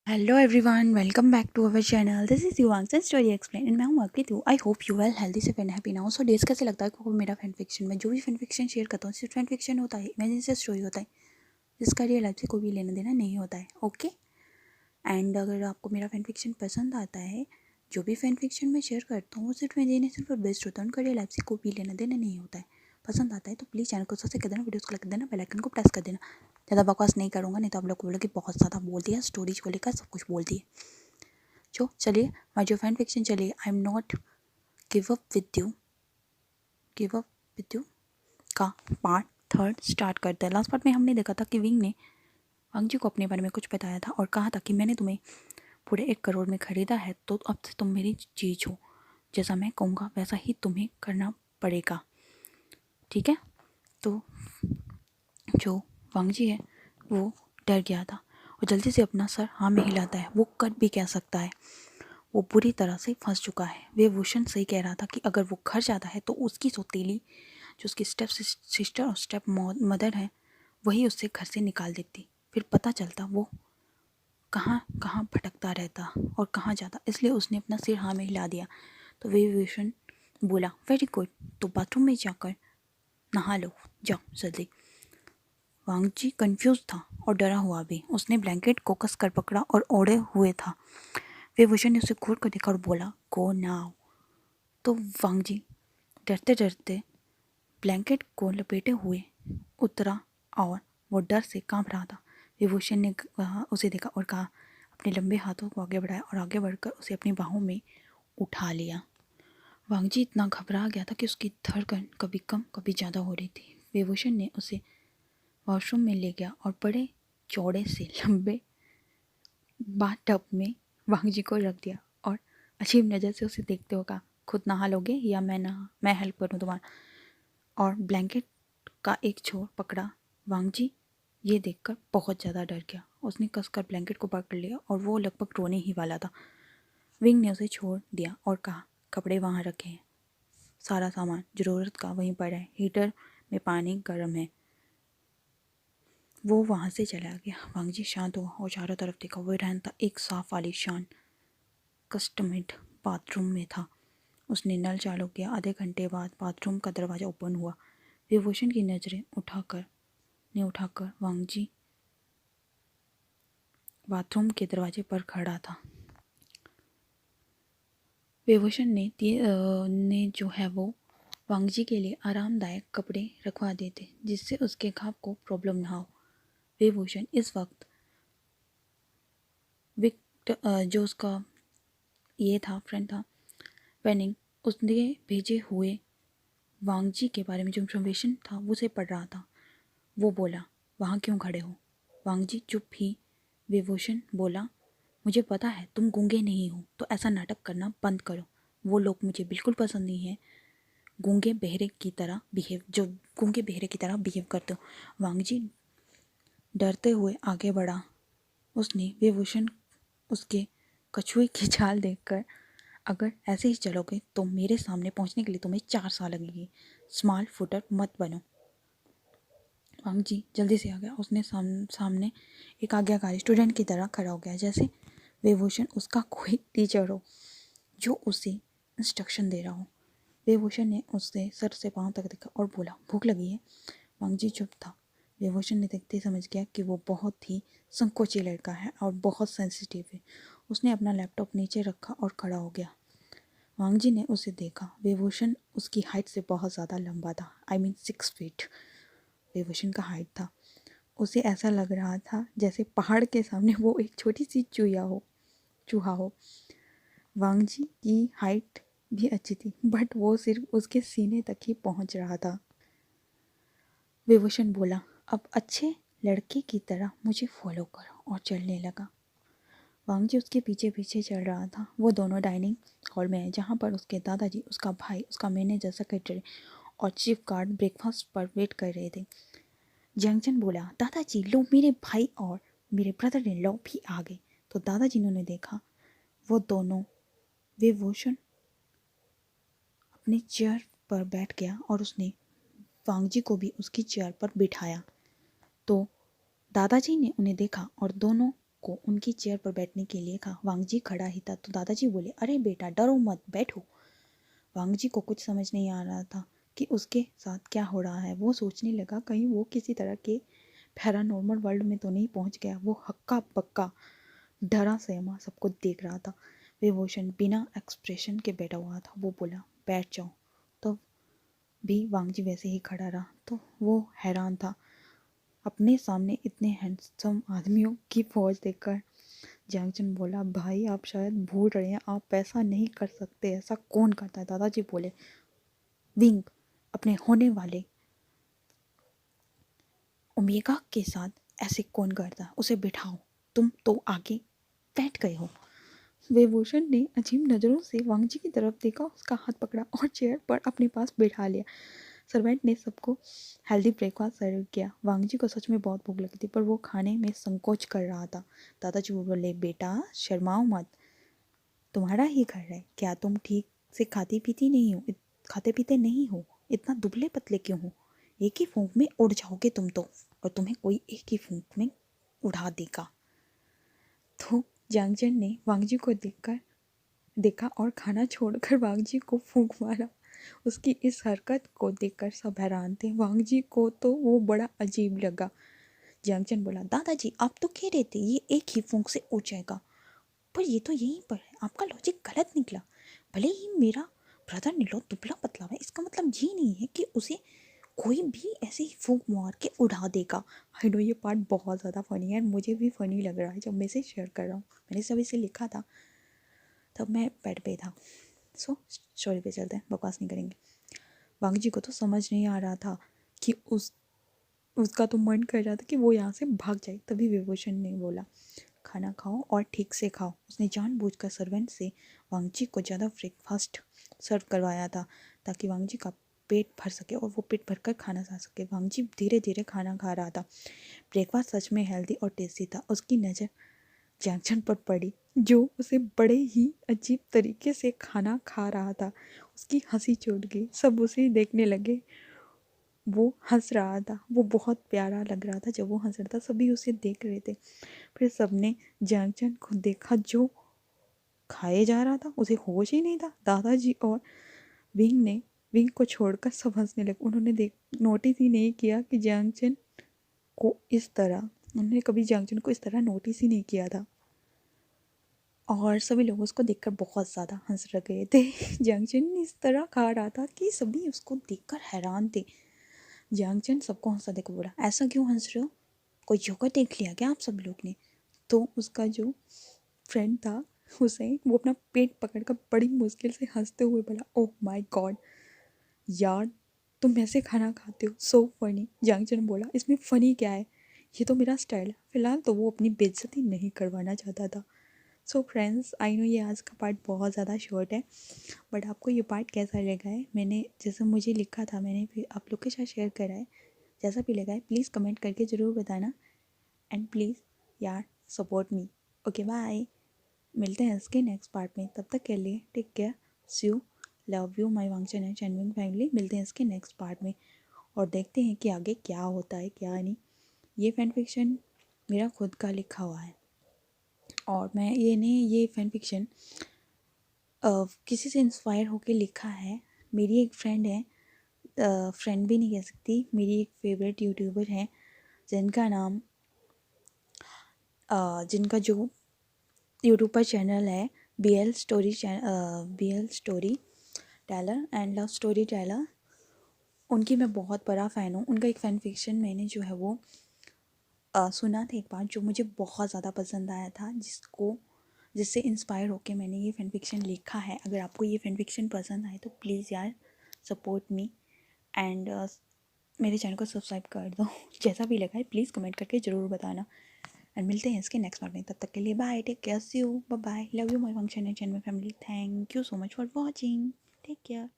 Hello everyone, welcome back to our channel. This is Yuvansh story explain and मैं हूँ अर्पित हूँ। I hope you well healthy से and happy now. So days कैसे लगता है आपको मेरा फैन फिक्शन में जो भी फैन फिक्शन शेयर करता हूँ सिर्फ फैन फिक्शन होता है, इमेजिनेशन स्टोरी होता है जिसका रियल लाइफ से कोई भी लेना देना नहीं होता है। ओके। एंड अगर आपको मेरा फैन फिक्शन पसंद आता है, जो भी फैन फिक्शन मैं शेयर करता हूँ वो सिर्फ इमेजिनेशन पर बेस्ड होता है, उनका रियल लाइफ से कोई भी लेना देना नहीं होता है। पसंद आता है तो प्लीज़ चैनल को सब्सक्राइब कर देना, वीडियोस को लाइक कर देना, बेल आइकन को प्रेस कर देना। ज़्यादा बकवास नहीं करूँगा, नहीं तो आप लोग को बोलो कि बहुत ज़्यादा बोल दिया, स्टोरीज को लेकर सब कुछ बोल दिए। जो चलिए माय जो फैन फिक्शन चलिए, I am not give up with you, give up with you का पार्ट थर्ड स्टार्ट करते हैं। लास्ट पार्ट में हमने देखा था कि विंग ने वांग जी को अपने बारे में कुछ बताया था और कहा था कि मैंने तुम्हें पूरे 1 करोड़ में ख़रीदा है तो अब से तुम मेरी चीज़ हो, जैसा मैं कहूँगा वैसा ही तुम्हें करना पड़ेगा। ठीक है। तो जो वांग जी है वो डर गया था और जल्दी से अपना सर हाँ में हिलाता है। वो कर भी कह सकता है, वो बुरी तरह से फंस चुका है। वे भूषण सही कह रहा था कि अगर वो घर जाता है तो उसकी सौतेली जो उसकी स्टेप सिस्टर और स्टेप मदर है वही उससे घर से निकाल देती। फिर पता चलता वो कहाँ कहाँ भटकता रहता और कहाँ जाता। इसलिए उसने अपना सिर हाँ में हिला दिया। तो वे भूषण बोला वेरी गुड, तो बाथरूम में जाकर नहा लो, जाओ जल्दी। वांग जी कन्फ्यूज था और डरा हुआ भी। उसने ब्लैंकेट को कस कर पकड़ा और ओढ़े हुए था। विभूषण ने उसे घूर कर देखा और बोला गो नाउ। तो वांग जी डरते डरते ब्लैंकेट को लपेटे हुए उतरा और वो डर से कांप रहा था। विभूषण ने उसे देखा और कहा, अपने लंबे हाथों को आगे बढ़ाया और आगे बढ़कर उसे अपनी बाहों में उठा लिया। वांग जी इतना घबरा गया था कि उसकी धड़कन कभी कम कभी ज़्यादा हो रही थी। विभूषण ने उसे वॉशरूम में ले गया और बड़े चौड़े से लंबे बाथ टब में वांग जी को रख दिया और अजीब नज़र से उसे देखते हुए कहा, खुद नहा लोगे या मैं हेल्प करूँ तुम्हारा। और ब्लैंकेट का एक छोर पकड़ा। वांग जी ये देखकर बहुत ज़्यादा डर गया। उसने कसकर ब्लैंकेट को पकड़ लिया और वो लगभग रोने ही वाला था। विंग ने उसे छोड़ दिया और कहा, कपड़े वहाँ रखे हैं, सारा सामान ज़रूरत का वहीं पड़ा है, हीटर में पानी गर्म है। वो वहाँ से चला गया। वांग जी शांत हुआ और चारों तरफ देखा। वो रहता एक साफ आलीशान कस्टमेड बाथरूम में था। उसने नल चालू किया। आधे घंटे बाद बाथरूम का दरवाज़ा ओपन हुआ। विभूषण की नज़रें उठाकर वांग जी बाथरूम के दरवाजे पर खड़ा था। विभूषण ने जो है वो वांग जी के लिए आरामदायक कपड़े रखवा दिए थे जिससे उसके घाव को प्रॉब्लम ना हो। विभूषण इस वक्त जो उसका ये था फ्रेंड था पेनिंग, उसने भेजे हुए वांग जी के बारे में जो इन्फॉर्मेशन था वो उसे पढ़ रहा था। वो बोला, वहाँ क्यों खड़े हो? वांग जी चुप ही। विभूषण बोला, मुझे पता है तुम गूंगे नहीं हो, तो ऐसा नाटक करना बंद करो। वो लोग मुझे बिल्कुल पसंद नहीं है, जो गूंगे बहरे की तरह बिहेव करते हो। वांग जी डरते हुए आगे बढ़ा। उसने विभूषण उसके कछुए की चाल देखकर, अगर ऐसे ही चलोगे तो मेरे सामने पहुंचने के लिए तुम्हें 4 साल लगेगी। स्मॉल फुटर मत बनो। वांग जी जल्दी से आ गया। उसने सामने एक आज्ञाकारी स्टूडेंट की तरह खड़ा हो गया, जैसे विभूषण उसका कोई टीचर हो जो उसे इंस्ट्रक्शन दे रहा हो। विभूषण ने उससे सर से पांव तक देखा और बोला, भूख लगी है? वांग जी चुप था। विभूषण ने देखते ही समझ गया कि वो बहुत ही संकोची लड़का है और बहुत सेंसिटिव है। उसने अपना लैपटॉप नीचे रखा और खड़ा हो गया। वांग जी ने उसे देखा। विभूषण उसकी हाइट से बहुत ज़्यादा लंबा था, आई मीन 6 फीट विभूषण का हाइट था। उसे ऐसा लग रहा था जैसे पहाड़ के सामने वो एक छोटी सी चूहा हो। वांग जी की हाइट भी अच्छी थी, बट वो सिर्फ उसके सीने तक ही पहुंच रहा था। विभूषण बोला, अब अच्छे लड़के की तरह मुझे फॉलो करो, और चलने लगा। वांग जी उसके पीछे पीछे चल रहा था। वो दोनों डाइनिंग हॉल में है, जहाँ पर उसके दादाजी, उसका भाई, उसका मैनेजर, सेक्रेटरी और चीफ गार्ड ब्रेकफास्ट पर वेट कर रहे थे। जंगचन बोला, दादाजी लो, मेरे भाई और मेरे ब्रदर इन लॉ भी आ गए। तो दादाजी ने देखा वो दोनों। विभूषण अपनी चेयर पर बैठ गया और उसने वांगजी को भी उसकी चेयर पर बिठाया। तो दादाजी ने उन्हें देखा और दोनों को उनकी चेयर पर बैठने के लिए कहा। वांगजी खड़ा ही था तो दादाजी बोले, अरे बेटा डरो मत, बैठो। वांगजी को कुछ समझ नहीं आ रहा था कि उसके साथ क्या हो रहा है। वो सोचने लगा कहीं वो किसी तरह के पैरानॉर्मल वर्ल्ड में तो नहीं पहुंच गया। वो हक्का बक्का डरा सहमा सबको देख रहा था। विभूषण बिना एक्सप्रेशन के बैठा हुआ था। वो बोला, बैठ जाओ। तो भी वांगजी वैसे ही खड़ा रहा। तो वो हैरान था अपने सामने इतने हैंडसम आदमियों की फौज देखकर। जैंगचन बोला, भाई आप शायद भूल रहे हैं, आप ऐसा नहीं कर सकते। ऐसा कौन करता है? दादाजी बोले, विंग अपने होने वाले ओमेगा के साथ ऐसे कौन करता है? उसे बिठाओ। तुम तो आगे बैठ गए हो। विभूषण ने अजीब नज़रों से वांगजी की तरफ देखा, उसका हाथ पकड़ा और चेयर पर अपने पास बिठा लिया। सर्वेंट ने सबको हेल्दी ब्रेकफास्ट सर्व किया। वांगजी को सच में बहुत भूख लगी थी पर वो खाने में संकोच कर रहा था। दादाजी बोले, बेटा शर्माओ मत, तुम्हारा ही घर है। क्या तुम ठीक से खाते पीते नहीं हो? इतना दुबले पतले क्यों हो? एक ही फूंक में उड़ जाओगे तुम तो, और तुम्हें कोई एक ही फूंक में उड़ा देगा। तो जैंगचन ने वांगजी को देखा और खाना छोड़कर वांगजी को फूंक मारा। उसकी इस हरकत को देखकर सब हैरान थे। वांगजी को तो वो बड़ा अजीब लगा। जैंगचन बोला, दादाजी आप तो कह रहे थे ये एक ही फूंक से उड़ जाएगा, पर ये तो यहीं पर है। आपका लॉजिक गलत निकला। भले ही मेरा ब्रदर नीलो दुबला पतला है, इसका मतलब ये नहीं है कि उसे कोई भी ऐसे ही फूंक मार के उड़ा देगा। आई नो ये पार्ट बहुत ज़्यादा फनी है, मुझे भी फनी लग रहा है जब मैं इसे शेयर कर रहा हूँ। मैंने जब इसे लिखा था तब मैं बेड पे था। सो स्टोरी पे चलते हैं, बकवास नहीं करेंगे। वांगजी को तो समझ नहीं आ रहा था कि उसका तो मन कर रहा था कि वो यहाँ से भाग जाए। तभी विभूषण ने बोला, खाना खाओ और ठीक से खाओ। उसने जानबूझकर सर्वेंट से वांगजी को ज़्यादा ब्रेकफास्ट सर्व करवाया था ताकि वांगजी का पेट भर सके और वो पेट भरकर खाना खा सके। वांगजी धीरे धीरे खाना खा रहा था। ब्रेकफास्ट सच में हेल्दी और टेस्टी था। उसकी नज़र जैंगचन पर पड़ी जो उसे बड़े ही अजीब तरीके से खाना खा रहा था। उसकी हंसी छूट गई, सब उसे देखने लगे। वो हंस रहा था, वो बहुत प्यारा लग रहा था जब वो हंस रहा था। सभी उसे देख रहे थे। फिर सबने जैंगचन को देखा जो खाए जा रहा था, उसे होश ही नहीं था। दादाजी और विंग को छोड़कर सब हंसने लगे। उन्होंने नोटिस ही नहीं किया कि जैंगचन को इस तरह उन्होंने कभी जैंगचन को इस तरह नोटिस ही नहीं किया था। और सभी लोग उसको देखकर बहुत ज़्यादा हंस रहे थे। जैंगचन इस तरह खा रहा था कि सभी उसको देखकर हैरान थे। जैंगचन सबको हंसा देखो बोला, ऐसा क्यों हंस रहे हो? कोई जोकर देख लिया क्या आप सब लोग ने? तो उसका जो फ्रेंड था उसे वो अपना पेट पकड़कर बड़ी मुश्किल से हंसते हुए बोला, ओह माय गॉड यार, तुम ऐसे खाना खाते हो, सो फनी। जैंगचन बोला, इसमें फ़नी क्या है, ये तो मेरा स्टाइल है। फिलहाल तो वो अपनी बेइज्जती नहीं करवाना चाहता था। सो फ्रेंड्स, आई नो ये आज का पार्ट बहुत ज़्यादा शॉर्ट है, बट आपको ये पार्ट कैसा लगा है? मैंने जैसे मुझे लिखा था मैंने फिर आप लोग के साथ शेयर करा है। जैसा भी लगा है प्लीज़ कमेंट करके ज़रूर बताना। एंड प्लीज़ यार सपोर्ट मी। ओके बाय, मिलते हैं इसके नेक्स्ट पार्ट में। तब तक के लिए take care, see you, love you my वांगचन एंड चैनविंग फैमिली। मिलते हैं इसके नेक्स्ट पार्ट में और देखते हैं कि आगे क्या होता है क्या नहीं। ये फैन फिक्शन मेरा खुद का लिखा हुआ है और मैं ये फैन फिक्शन किसी से इंस्पायर होकर लिखा है। मेरी एक फ्रेंड है, फ्रेंड भी नहीं कह सकती, मेरी एक फेवरेट यूट्यूबर है जिनका जो यूट्यूब पर चैनल है BL story teller and love story teller. उनकी मैं बहुत बड़ा फ़ैन हूँ। उनका एक फ़ैन फिक्शन मैंने जो है वो सुना था एक बार, जो मुझे बहुत ज़्यादा पसंद आया था, जिससे इंस्पायर होकर मैंने ये फ़ैन फिक्शन लिखा है। अगर आपको ये फ़ैन फिक्शन पसंद आए तो प्लीज़ यार सपोर्ट मी एंड मेरे चैनल को सब्सक्राइब कर दो। जैसा भी लगा है प्लीज़ कमेंट करके ज़रूर बताना। एंड मिलते हैं इसके नेक्स्ट पार्ट में। तब तक के लिए bye, take care, see you, bye bye, love you my function and channel family. Thank you so much for watching, take care.